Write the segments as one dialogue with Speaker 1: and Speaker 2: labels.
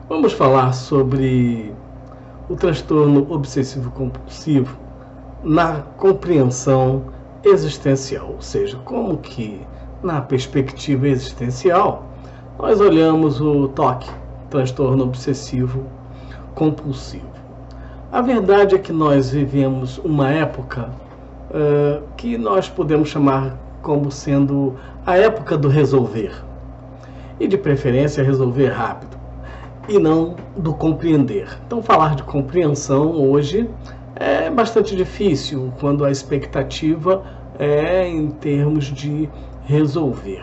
Speaker 1: Vamos falar sobre o transtorno obsessivo-compulsivo na compreensão existencial, ou seja, como que na perspectiva existencial nós olhamos o TOC, transtorno obsessivo-compulsivo. A verdade é que nós vivemos uma época que nós podemos chamar como sendo a época do resolver, e de preferência resolver rápido, e não do compreender. Então, falar de compreensão hoje é bastante difícil quando a expectativa é em termos de resolver,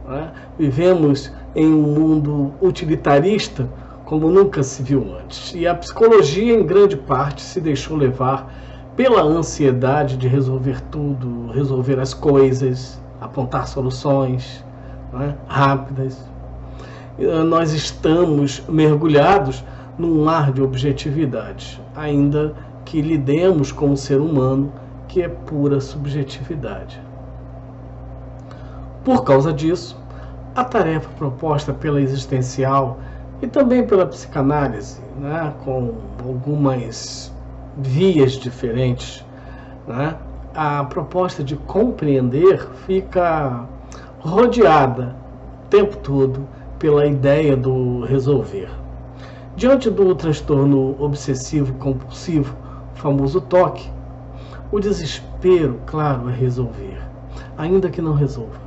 Speaker 1: né? Vivemos em um mundo utilitarista como nunca se viu antes, e a psicologia em grande parte se deixou levar pela ansiedade de resolver tudo, resolver as coisas, apontar soluções, né, rápidas. Nós estamos mergulhados num mar de objetividade, ainda que lidemos com um ser humano que é pura subjetividade. Por causa disso, a tarefa proposta pela existencial e também pela psicanálise, né, com algumas vias diferentes, né, a proposta de compreender fica rodeada o tempo todo pela ideia do resolver. Diante do transtorno obsessivo-compulsivo, famoso TOC, o desespero, claro, é resolver, ainda que não resolva.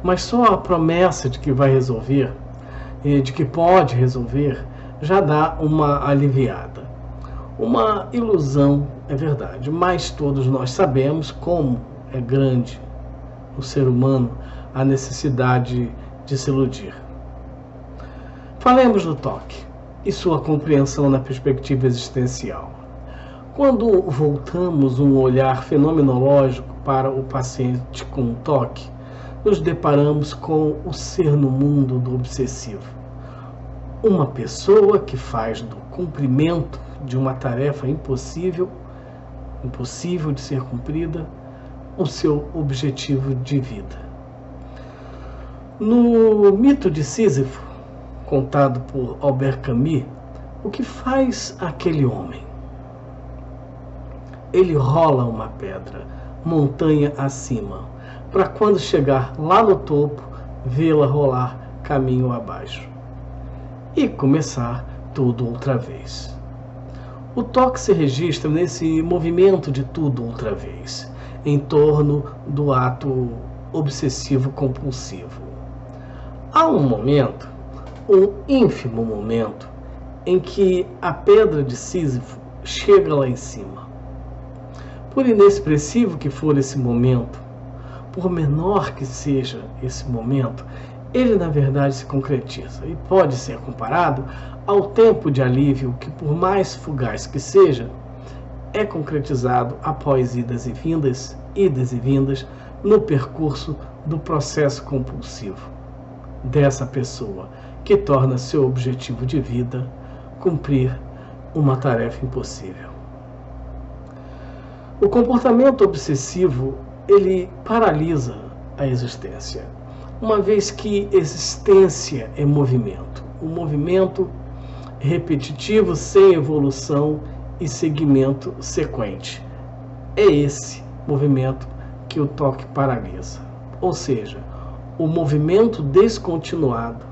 Speaker 1: Mas só a promessa de que vai resolver, de que pode resolver, já dá uma aliviada. Uma ilusão, é verdade, mas todos nós sabemos como é grande no ser humano a necessidade de se iludir. Falemos do TOC e sua compreensão na perspectiva existencial. Quando voltamos um olhar fenomenológico para o paciente com TOC, nos deparamos com o ser no mundo do obsessivo. Uma pessoa que faz do cumprimento de uma tarefa impossível de ser cumprida, o seu objetivo de vida. No mito de Sísifo, contado por Albert Camus, o que faz aquele homem? Ele rola uma pedra, montanha acima, para quando chegar lá no topo, vê-la rolar caminho abaixo. E começar tudo outra vez. O TOC se registra nesse movimento de tudo outra vez, em torno do ato obsessivo-compulsivo. Há um momento, um ínfimo momento, em que a pedra de Sísifo chega lá em cima. Por inexpressivo que for esse momento, por menor que seja esse momento, ele na verdade se concretiza e pode ser comparado ao tempo de alívio que, por mais fugaz que seja, é concretizado após idas e vindas no percurso do processo compulsivo dessa pessoa que torna seu objetivo de vida cumprir uma tarefa impossível. O comportamento obsessivo, ele paralisa a existência, uma vez que existência é movimento. Um movimento repetitivo sem evolução e segmento sequente. É esse movimento que o TOC paralisa. Ou seja, o movimento descontinuado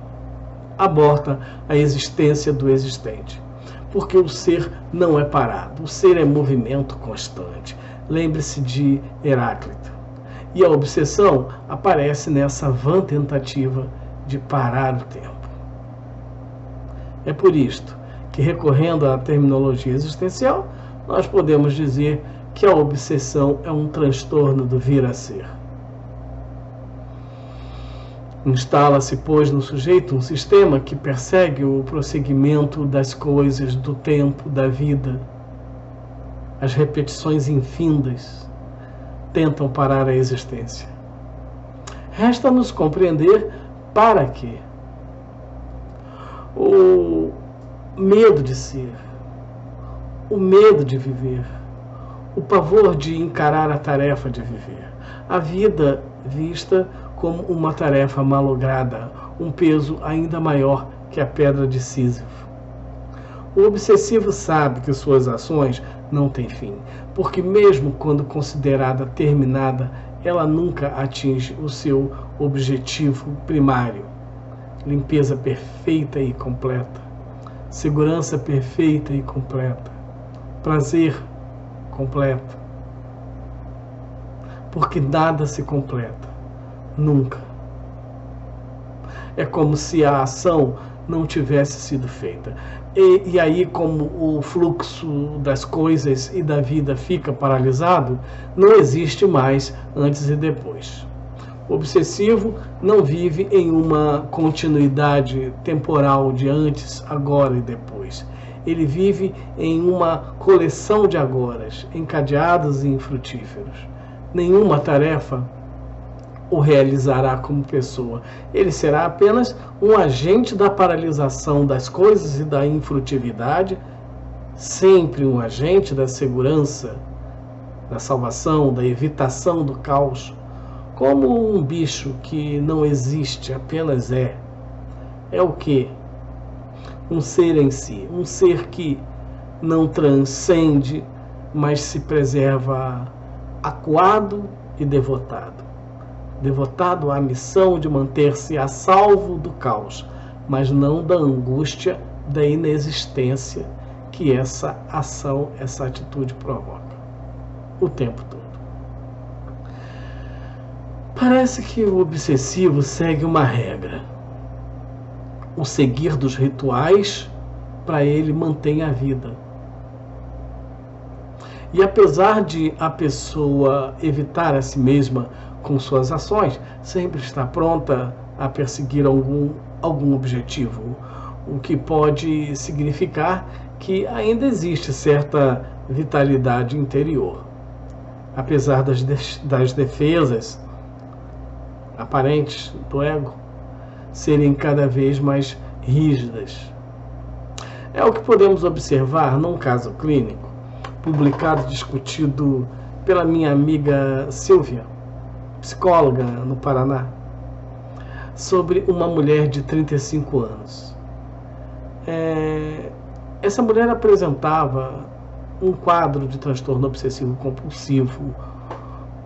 Speaker 1: aborta a existência do existente, porque o ser não é parado, o ser é movimento constante. Lembre-se de Heráclito. E a obsessão aparece nessa vã tentativa de parar o tempo. É por isto que, recorrendo à terminologia existencial, nós podemos dizer que a obsessão é um transtorno do vir a ser. Instala-se, pois, no sujeito um sistema que persegue o prosseguimento das coisas, do tempo, da vida. As repetições infindas tentam parar a existência. Resta-nos compreender para quê. O medo de ser, o medo de viver, o pavor de encarar a tarefa de viver, a vida vista como uma tarefa malograda, um peso ainda maior que a pedra de Sísifo. O obsessivo sabe que suas ações não têm fim, porque mesmo quando considerada terminada, ela nunca atinge o seu objetivo primário: limpeza perfeita e completa, segurança perfeita e completa, prazer completo. Porque nada se completa, nunca. É como se a ação não tivesse sido feita. E aí, como o fluxo das coisas e da vida fica paralisado, não existe mais antes e depois. O obsessivo não vive em uma continuidade temporal de antes, agora e depois. Ele vive em uma coleção de agoras, encadeados e infrutíferos. Nenhuma tarefa o realizará como pessoa. Ele será apenas um agente da paralisação das coisas e da infrutividade, sempre um agente da segurança, da salvação, da evitação do caos, como um bicho que não existe, apenas é. É o quê? Um ser em si, um ser que não transcende, mas se preserva acuado e devotado. Devotado à missão de manter-se a salvo do caos, mas não da angústia da inexistência que essa ação, essa atitude provoca o tempo todo. Parece que o obsessivo segue uma regra. O seguir dos rituais para ele mantém a vida. E apesar de a pessoa evitar a si mesma com suas ações, sempre está pronta a perseguir algum objetivo, o que pode significar que ainda existe certa vitalidade interior. Apesar das defesas aparentes do ego serem cada vez mais rígidas. É o que podemos observar num caso clínico, publicado e discutido pela minha amiga Silvia, psicóloga no Paraná, sobre uma mulher de 35 anos. Essa mulher apresentava um quadro de transtorno obsessivo-compulsivo,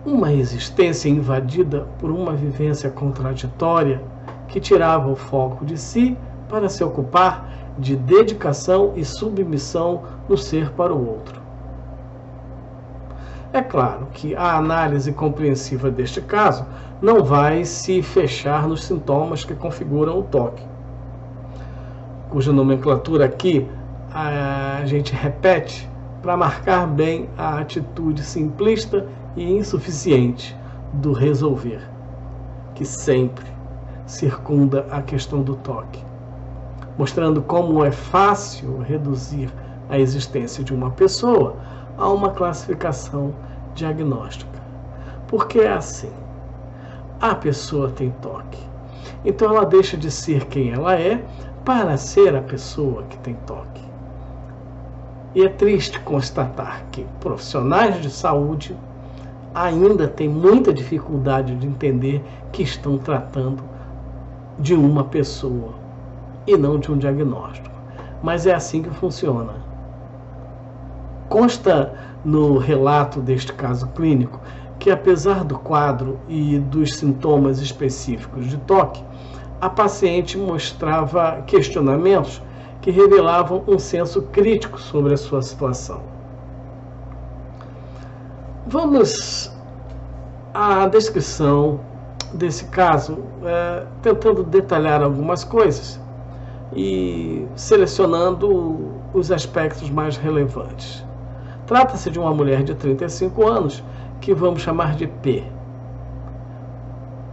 Speaker 1: uma existência invadida por uma vivência contraditória que tirava o foco de si para se ocupar de dedicação e submissão no ser para o outro. É claro que a análise compreensiva deste caso não vai se fechar nos sintomas que configuram o toque, cuja nomenclatura aqui a gente repete para marcar bem a atitude simplista e insuficiente do resolver, que sempre circunda a questão do toque, mostrando como é fácil reduzir a existência de uma pessoa a uma classificação diagnóstica. Porque é assim: a pessoa tem toque, então ela deixa de ser quem ela é para ser a pessoa que tem toque. E é triste constatar que profissionais de saúde ainda têm muita dificuldade de entender que estão tratando de uma pessoa e não de um diagnóstico. Mas é assim que funciona. Consta no relato deste caso clínico que, apesar do quadro e dos sintomas específicos de toque, a paciente mostrava questionamentos que revelavam um senso crítico sobre a sua situação. Vamos à descrição desse caso, tentando detalhar algumas coisas e selecionando os aspectos mais relevantes. Trata-se de uma mulher de 35 anos que vamos chamar de P.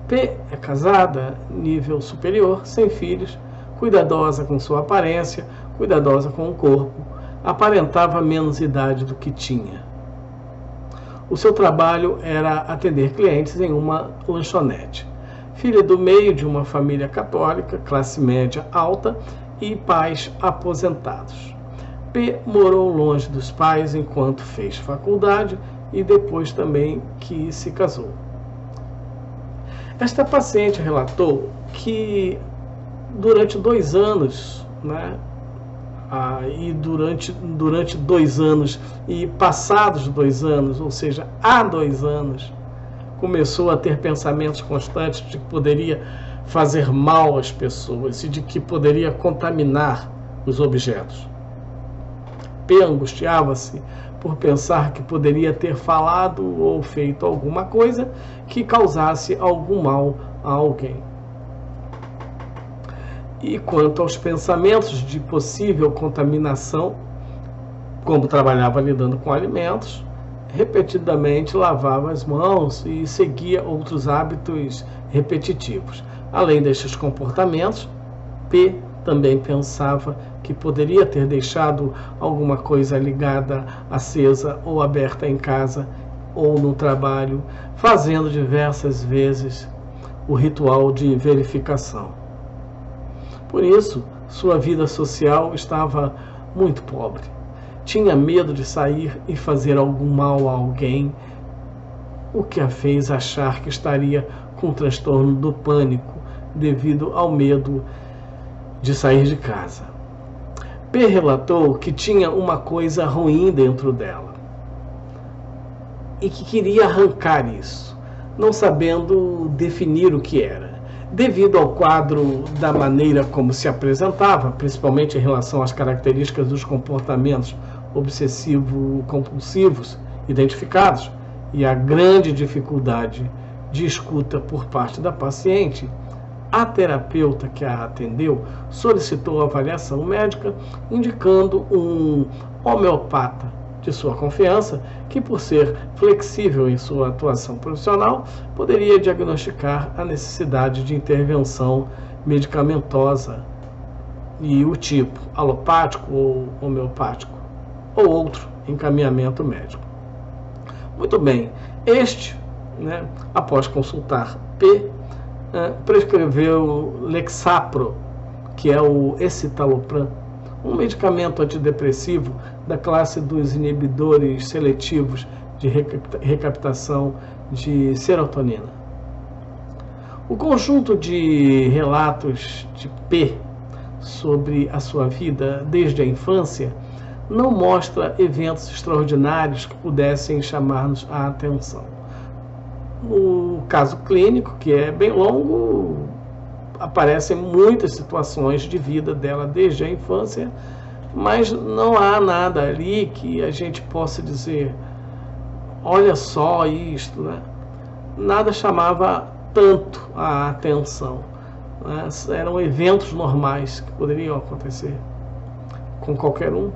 Speaker 1: P é casada, nível superior, sem filhos, cuidadosa com sua aparência, cuidadosa com o corpo, aparentava menos idade do que tinha. O seu trabalho era atender clientes em uma lanchonete. Filha do meio de uma família católica, classe média alta e pais aposentados. P morou longe dos pais enquanto fez faculdade e depois também que se casou. Esta paciente relatou que durante 2 anos, né? E durante 2 anos, e passados 2 anos, ou seja, há 2 anos, começou a ter pensamentos constantes de que poderia fazer mal às pessoas e de que poderia contaminar os objetos. P angustiava-se por pensar que poderia ter falado ou feito alguma coisa que causasse algum mal a alguém. E quanto aos pensamentos de possível contaminação, como trabalhava lidando com alimentos, repetidamente lavava as mãos e seguia outros hábitos repetitivos. Além destes comportamentos, P também pensava que poderia ter deixado alguma coisa ligada, acesa ou aberta em casa ou no trabalho, fazendo diversas vezes o ritual de verificação. Por isso, sua vida social estava muito pobre. Tinha medo de sair e fazer algum mal a alguém, o que a fez achar que estaria com transtorno do pânico devido ao medo de sair de casa. P relatou que tinha uma coisa ruim dentro dela e que queria arrancar isso, não sabendo definir o que era. Devido ao quadro da maneira como se apresentava, principalmente em relação às características dos comportamentos obsessivo-compulsivos identificados e a grande dificuldade de escuta por parte da paciente, a terapeuta que a atendeu solicitou avaliação médica, indicando um homeopata de sua confiança, que, por ser flexível em sua atuação profissional, poderia diagnosticar a necessidade de intervenção medicamentosa e o tipo alopático ou homeopático, ou outro encaminhamento médico. Muito bem, após consultar P, prescreveu Lexapro, que é o escitalopram, um medicamento antidepressivo da classe dos inibidores seletivos de recaptação de serotonina. O conjunto de relatos de P sobre a sua vida desde a infância não mostra eventos extraordinários que pudessem chamar-nos a atenção. No caso clínico, que é bem longo, aparecem muitas situações de vida dela desde a infância, mas não há nada ali que a gente possa dizer, olha só isto, né? Nada chamava tanto a atenção, né? Eram eventos normais que poderiam acontecer com qualquer um.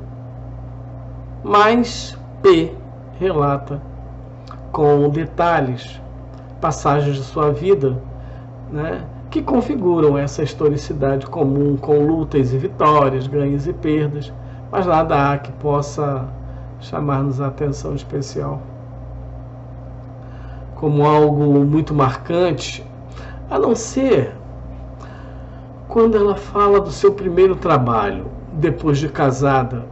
Speaker 1: Mas P relata com detalhes passagens de sua vida, né, que configuram essa historicidade comum com lutas e vitórias, ganhos e perdas, mas nada há que possa chamar-nos a atenção especial como algo muito marcante, a não ser quando ela fala do seu primeiro trabalho, depois de casada,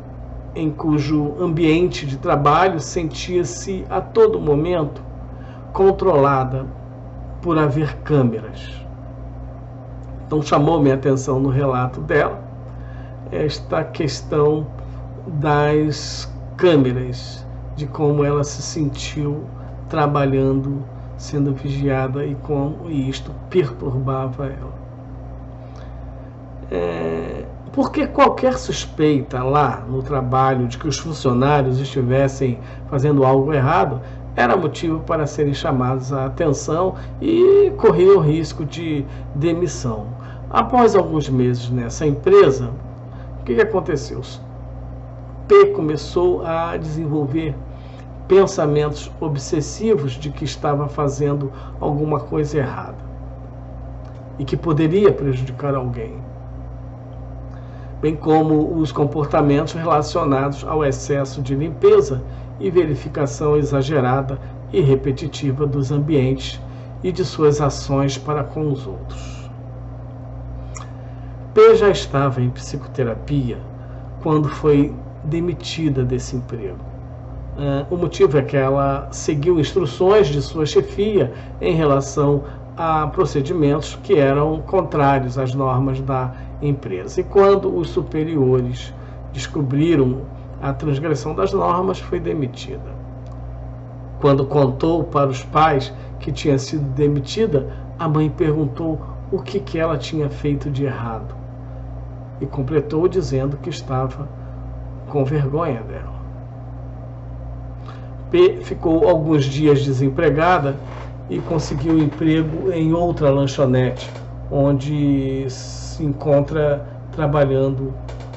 Speaker 1: em cujo ambiente de trabalho sentia-se a todo momento controlada por haver câmeras. Então chamou minha atenção no relato dela esta questão das câmeras, de como ela se sentiu trabalhando, sendo vigiada e como isto perturbava ela. Porque qualquer suspeita lá no trabalho de que os funcionários estivessem fazendo algo errado era motivo para serem chamados a atenção e corriam o risco de demissão. Após alguns meses nessa empresa, o que aconteceu? P começou a desenvolver pensamentos obsessivos de que estava fazendo alguma coisa errada e que poderia prejudicar alguém, bem como os comportamentos relacionados ao excesso de limpeza e verificação exagerada e repetitiva dos ambientes e de suas ações para com os outros. P já estava em psicoterapia quando foi demitida desse emprego. O motivo é que ela seguiu instruções de sua chefia em relação a procedimentos que eram contrários às normas da empresa. E quando os superiores descobriram a transgressão das normas, foi demitida. Quando contou para os pais que tinha sido demitida, a mãe perguntou o que ela tinha feito de errado e completou dizendo que estava com vergonha dela. P ficou alguns dias desempregada e conseguiu um emprego em outra lanchonete, onde se encontra trabalhando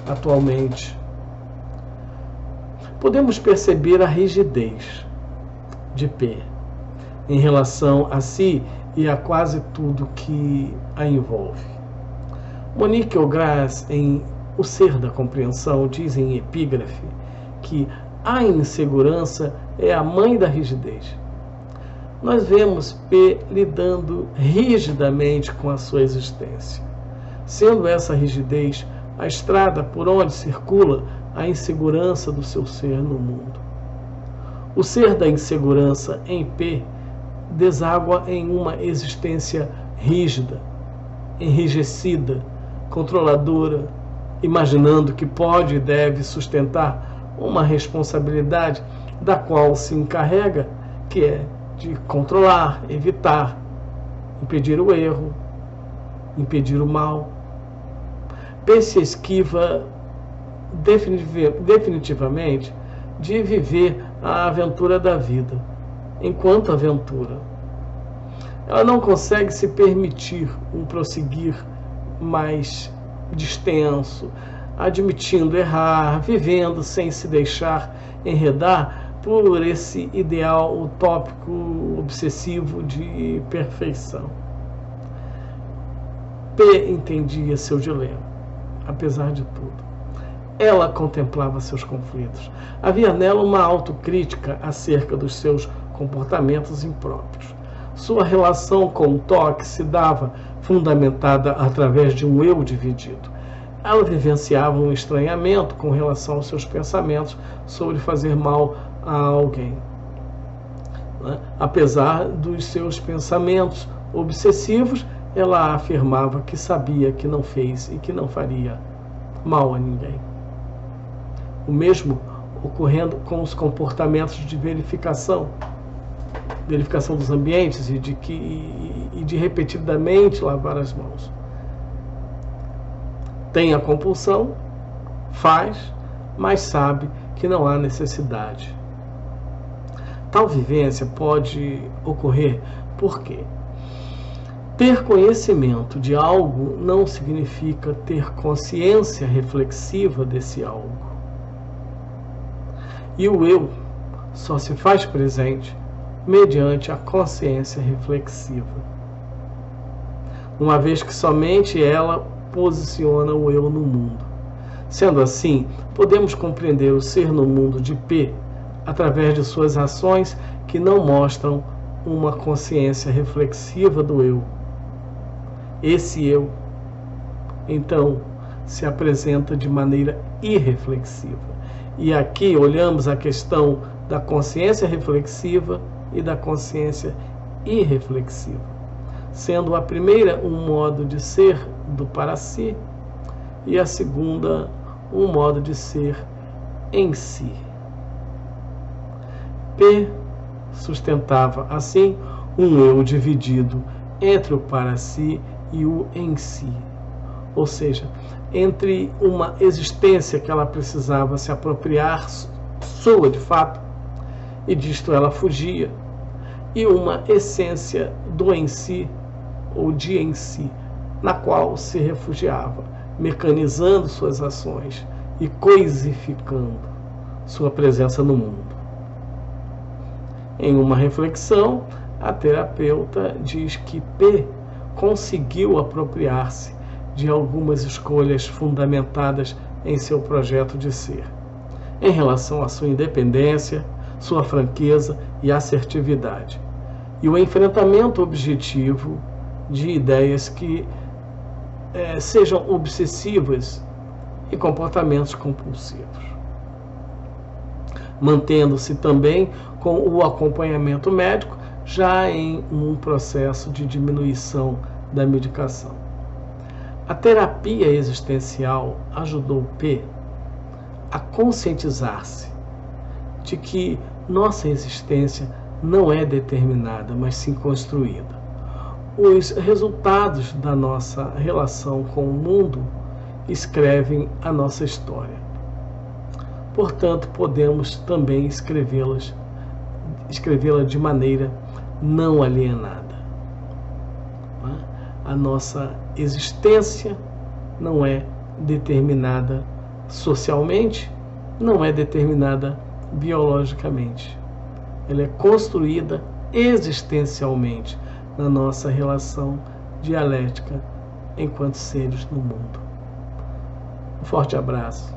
Speaker 1: atualmente. Podemos perceber a rigidez de P em relação a si e a quase tudo que a envolve. Monique Ogras, em O Ser da Compreensão, diz em epígrafe que a insegurança é a mãe da rigidez. Nós vemos P lidando rigidamente com a sua existência, sendo essa rigidez a estrada por onde circula a insegurança do seu ser no mundo. O ser da insegurança em P deságua em uma existência rígida, enrijecida, controladora, imaginando que pode e deve sustentar uma responsabilidade da qual se encarrega, que é de controlar, evitar, impedir o erro, impedir o mal. P se esquiva definitivamente de viver a aventura da vida, enquanto aventura. Ela não consegue se permitir um prosseguir mais distenso, admitindo errar, vivendo sem se deixar enredar por esse ideal utópico obsessivo de perfeição. P entendia seu dilema, apesar de tudo. Ela contemplava seus conflitos. Havia nela uma autocrítica acerca dos seus comportamentos impróprios. Sua relação com o toque se dava fundamentada através de um eu dividido. Ela vivenciava um estranhamento com relação aos seus pensamentos sobre fazer mal a alguém. Apesar dos seus pensamentos obsessivos, ela afirmava que sabia que não fez e que não faria mal a ninguém. O mesmo ocorrendo com os comportamentos de verificação dos ambientes e de repetidamente lavar as mãos. Tem a compulsão, faz, mas sabe que não há necessidade. Tal vivência pode ocorrer porque ter conhecimento de algo não significa ter consciência reflexiva desse algo. E o eu só se faz presente mediante a consciência reflexiva, uma vez que somente ela posiciona o eu no mundo. Sendo assim, podemos compreender o ser no mundo de P através de suas ações que não mostram uma consciência reflexiva do eu. Esse eu, então, se apresenta de maneira irreflexiva. E aqui olhamos a questão da consciência reflexiva e da consciência irreflexiva, sendo a primeira um modo de ser do para si e a segunda um modo de ser em si. P sustentava, assim, um eu dividido entre o para si e o em si, ou seja, entre uma existência que ela precisava se apropriar sua de fato, e disto ela fugia, e uma essência do em si, ou de em si, na qual se refugiava, mecanizando suas ações e coisificando sua presença no mundo. Em uma reflexão, a terapeuta diz que P conseguiu apropriar-se de algumas escolhas fundamentadas em seu projeto de ser, em relação à sua independência, sua franqueza e assertividade, e o enfrentamento objetivo de ideias que sejam obsessivas e comportamentos compulsivos, mantendo-se também com o acompanhamento médico, já em um processo de diminuição da medicação. A terapia existencial ajudou P a conscientizar-se de que nossa existência não é determinada, mas sim construída. Os resultados da nossa relação com o mundo escrevem a nossa história. Portanto, podemos também escrevê-la de maneira não alienada. A nossa existência não é determinada socialmente, não é determinada biologicamente. Ela é construída existencialmente na nossa relação dialética enquanto seres no mundo. Um forte abraço.